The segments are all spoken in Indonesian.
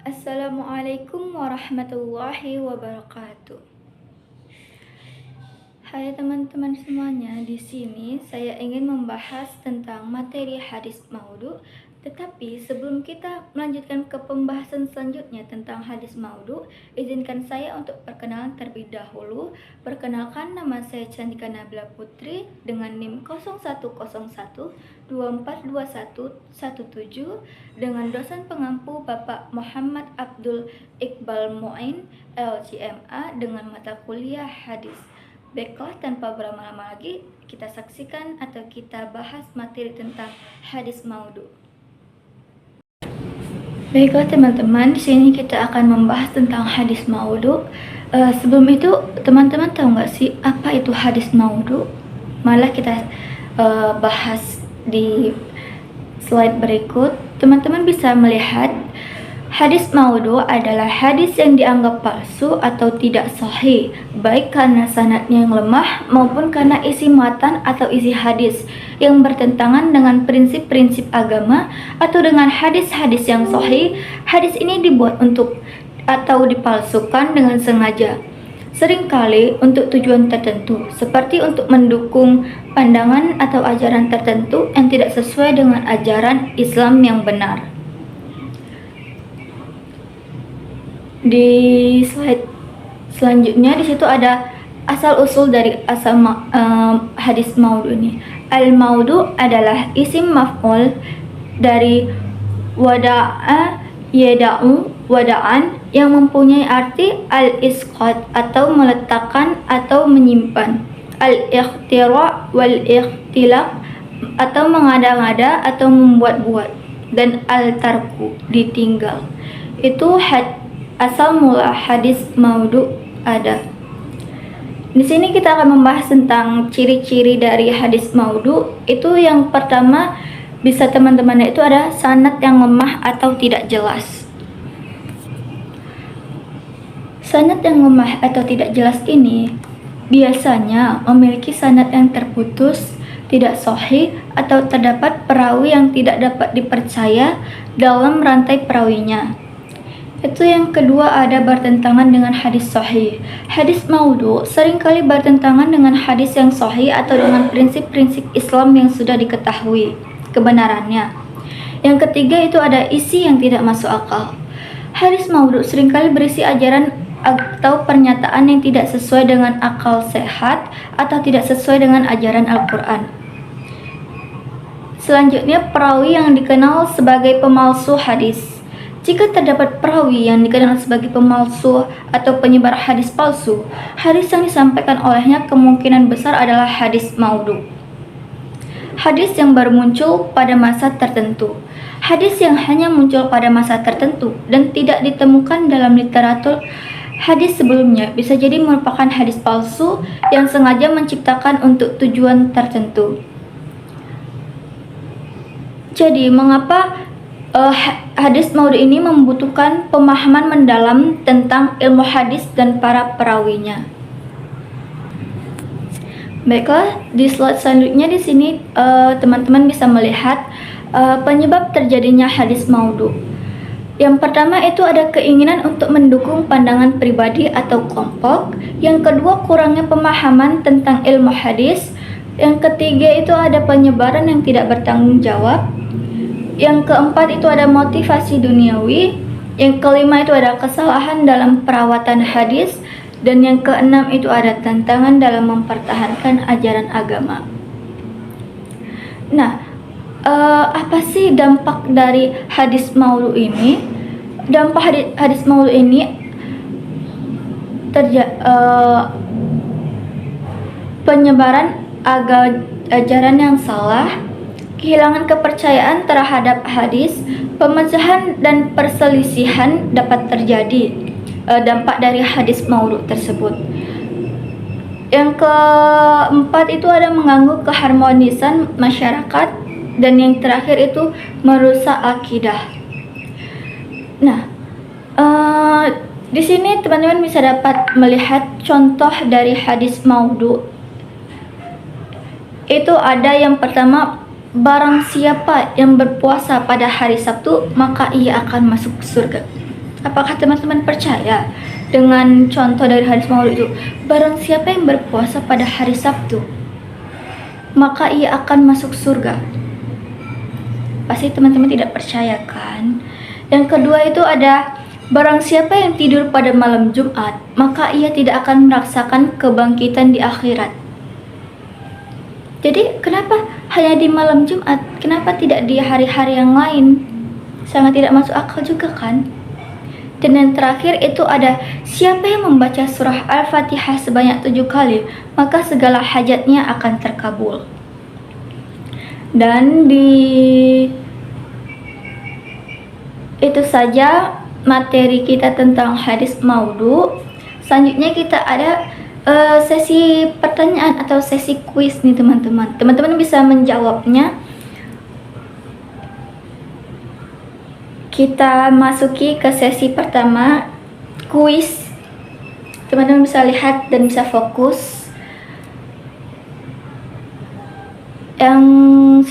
Assalamualaikum warahmatullahi wabarakatuh. Hai teman-teman semuanya, di sini saya ingin membahas tentang materi hadis maudhu. Tetapi sebelum kita melanjutkan ke pembahasan selanjutnya tentang hadis maudhu, izinkan saya untuk perkenalan terlebih dahulu. Perkenalkan, nama saya Chandika Nabila Putri dengan NIM 0101242117 dengan dosen pengampu Bapak Muhammad Abdul Iqbal Mu'in LCMA dengan mata kuliah hadis. Baiklah, tanpa berlama-lama lagi, kita saksikan atau kita bahas materi tentang hadis maudhu. Baiklah teman-teman, di sini kita akan membahas tentang hadis maudhu. Sebelum itu, teman-teman tahu nggak sih apa itu hadis maudhu? Malah kita bahas di slide berikut. Teman-teman bisa melihat hadis maudhu adalah hadis yang dianggap palsu atau tidak sahih, baik karena sanadnya yang lemah maupun karena isi matan atau isi hadis yang bertentangan dengan prinsip-prinsip agama atau dengan hadis-hadis yang sahih. Hadis ini dibuat untuk atau dipalsukan dengan sengaja, seringkali untuk tujuan tertentu, seperti untuk mendukung pandangan atau ajaran tertentu yang tidak sesuai dengan ajaran Islam yang benar. Di slide selanjutnya di situ ada asal usul dari hadis maudhu ini. Al-maudhu adalah isim maf'ul dari wada'a yada'u wada'an yang mempunyai arti al-isqat atau meletakkan atau menyimpan, al-ikhtira' wal-ikhtilaf atau mengada-ngada atau membuat-buat, dan al-tarku ditinggal. Itu asal mula hadis maudhu ada. Di sini kita akan membahas tentang ciri-ciri dari hadis maudhu. Itu yang pertama, bisa teman-teman itu ada sanad yang lemah atau tidak jelas. Sanad yang lemah atau tidak jelas ini biasanya memiliki sanad yang terputus, tidak sahih, atau terdapat perawi yang tidak dapat dipercaya dalam rantai perawinya. Itu yang kedua, ada bertentangan dengan hadis sahih. Hadis maudhu seringkali bertentangan dengan hadis yang sahih atau dengan prinsip-prinsip Islam yang sudah diketahui kebenarannya. Yang ketiga itu ada isi yang tidak masuk akal. Hadis maudhu seringkali berisi ajaran atau pernyataan yang tidak sesuai dengan akal sehat atau tidak sesuai dengan ajaran Al-Quran. Selanjutnya, perawi yang dikenal sebagai pemalsu hadis. Jika terdapat perawi yang dikenal sebagai pemalsu atau penyebar hadis palsu, hadis yang disampaikan olehnya kemungkinan besar adalah hadis maudhu. Hadis yang baru muncul pada masa tertentu. Hadis yang hanya muncul pada masa tertentu dan tidak ditemukan dalam literatur hadis sebelumnya bisa jadi merupakan hadis palsu yang sengaja menciptakan untuk tujuan tertentu. Jadi, mengapa hadis maudhu ini membutuhkan pemahaman mendalam tentang ilmu hadis dan para perawinya? Baiklah, di slide selanjutnya di sini teman-teman bisa melihat penyebab terjadinya hadis maudhu. Yang pertama itu ada keinginan untuk mendukung pandangan pribadi atau kelompok. Yang kedua, kurangnya pemahaman tentang ilmu hadis. Yang ketiga itu ada penyebaran yang tidak bertanggung jawab. Yang keempat itu ada motivasi duniawi. Yang kelima itu ada kesalahan dalam perawatan hadis. Dan yang keenam itu ada tantangan dalam mempertahankan ajaran agama. Nah, apa sih dampak dari hadis maudhu ini? Dampak hadis maudhu ini penyebaran ajaran yang salah, kehilangan kepercayaan terhadap hadis, pemecahan dan perselisihan dapat terjadi dampak dari hadis maudhu tersebut. Yang keempat itu ada mengganggu keharmonisan masyarakat, dan yang terakhir itu merusak akidah. Nah, di sini teman-teman bisa dapat melihat contoh dari hadis maudhu. Itu ada yang pertama, barang siapa yang berpuasa pada hari Sabtu, maka ia akan masuk surga. Apakah teman-teman percaya dengan contoh dari hadis maulud itu? Barang siapa yang berpuasa pada hari Sabtu, maka ia akan masuk surga. Pasti teman-teman tidak percaya kan? Yang kedua itu ada, barang siapa yang tidur pada malam Jumat, maka ia tidak akan merasakan kebangkitan di akhirat. Jadi kenapa hanya di malam Jumat? Kenapa tidak di hari-hari yang lain? Sangat tidak masuk akal juga kan? Dan yang terakhir itu ada, siapa yang membaca surah Al-Fatihah sebanyak 7 kali, maka segala hajatnya akan terkabul. Dan itu saja materi kita tentang hadis maudhu. Selanjutnya kita ada sesi pertanyaan atau sesi kuis nih teman-teman. Teman-teman bisa menjawabnya. Kita masuki ke sesi pertama, kuis. Teman-teman bisa lihat dan bisa fokus. Yang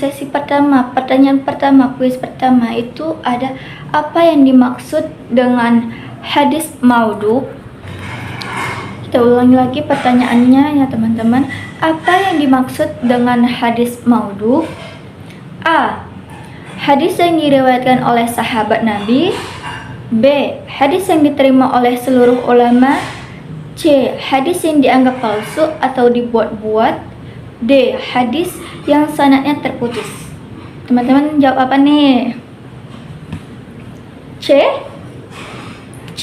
sesi pertama, pertanyaan pertama, kuis pertama itu ada, apa yang dimaksud dengan hadis maudhu? Kita ulangi lagi pertanyaannya ya teman-teman. Apa yang dimaksud dengan hadis maudhu? A. Hadis yang diriwayatkan oleh sahabat Nabi. B. Hadis yang diterima oleh seluruh ulama. C. Hadis yang dianggap palsu atau dibuat-buat. D. Hadis yang sanadnya terputus. Teman-teman jawab apa nih? C? C.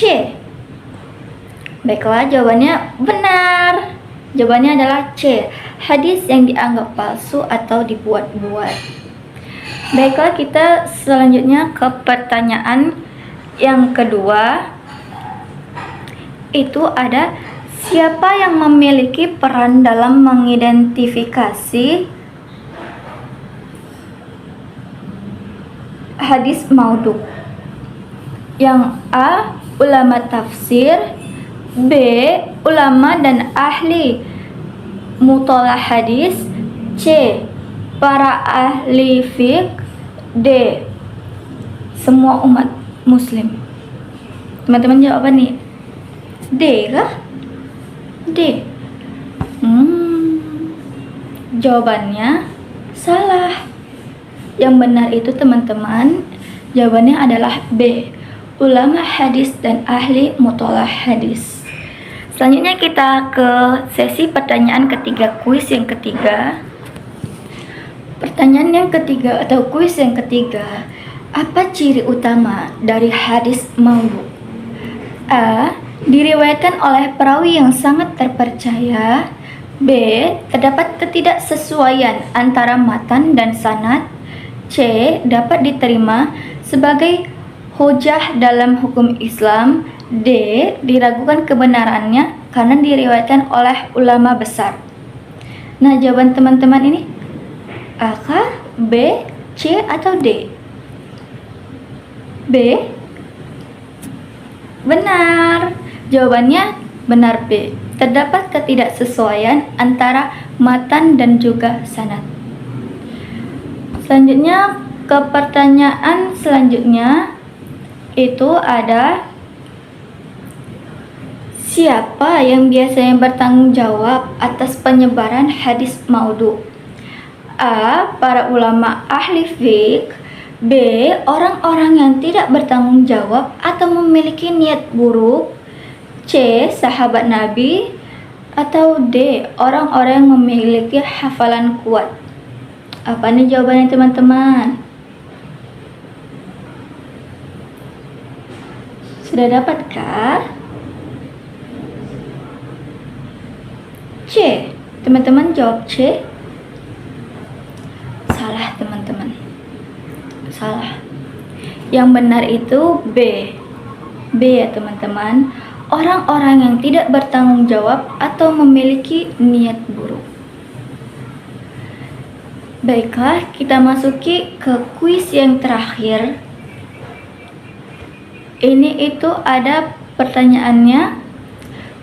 Baiklah, jawabannya benar. Jawabannya adalah C. Hadis yang dianggap palsu atau dibuat-buat. Baiklah, kita selanjutnya ke pertanyaan yang kedua. Itu ada, siapa yang memiliki peran dalam mengidentifikasi hadis maudhu? Yang A. Ulama tafsir. B. Ulama dan ahli muthalah hadis. C. Para ahli fiqh. D. Semua umat muslim. Teman-teman jawab apa nih? D kah? D. Jawabannya salah. Yang benar itu teman-teman, jawabannya adalah B. Ulama hadis dan ahli muthalah hadis. Selanjutnya kita ke sesi pertanyaan ketiga, kuis yang ketiga. Pertanyaan yang ketiga atau kuis yang ketiga, apa ciri utama dari hadis maudhu? A. Diriwayatkan oleh perawi yang sangat terpercaya. B. Terdapat ketidaksesuaian antara matan dan sanad. C. Dapat diterima sebagai hujah dalam hukum Islam. D. Diragukan kebenarannya karena diriwayatkan oleh ulama besar. Nah, jawaban teman-teman ini A kah? B, C, atau D? B? Benar. Jawabannya benar B. Terdapat ketidaksesuaian antara matan dan juga sanad. Selanjutnya ke pertanyaan selanjutnya itu ada, siapa yang biasanya bertanggung jawab atas penyebaran hadis maudhu? A. Para ulama ahli fiqh. B. Orang-orang yang tidak bertanggung jawab atau memiliki niat buruk. C. Sahabat Nabi. Atau D. Orang-orang yang memiliki hafalan kuat. Apa nih jawabannya teman-teman? Sudah dapatkah? C. Teman-teman jawab C. Salah teman-teman, salah. Yang benar itu B. B ya teman-teman, orang-orang yang tidak bertanggung jawab atau memiliki niat buruk. Baiklah, kita masuki ke kuis yang terakhir. Ini itu ada pertanyaannya,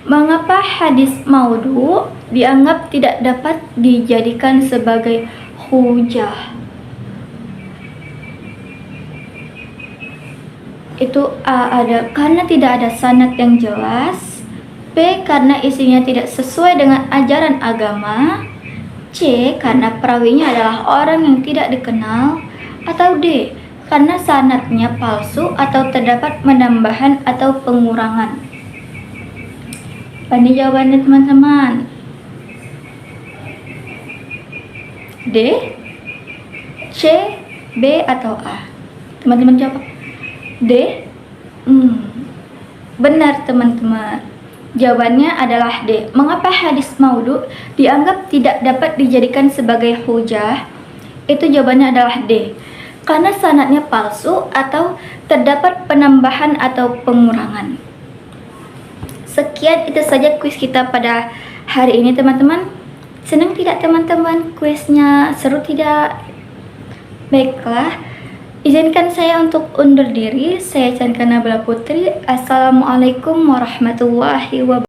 mengapa hadis maudhu dianggap tidak dapat dijadikan sebagai hujah? Itu A ada karena tidak ada sanad yang jelas, B karena isinya tidak sesuai dengan ajaran agama, C karena perawinya adalah orang yang tidak dikenal, atau D karena sanadnya palsu atau terdapat penambahan atau pengurangan. Ini jawabannya teman-teman. D, C, B, atau A? Teman-teman jawab. D. Benar teman-teman. Jawabannya adalah D. Mengapa hadis maudhu dianggap tidak dapat dijadikan sebagai hujah? Itu jawabannya adalah D. Karena sanadnya palsu atau terdapat penambahan atau pengurangan. Sekian itu saja kuis kita pada hari ini teman-teman. Senang tidak teman-teman kuisnya? Seru tidak? Baiklah, izinkan saya untuk undur diri. Saya Chandra Nabila Putri. Assalamualaikum warahmatullahi wabarakatuh.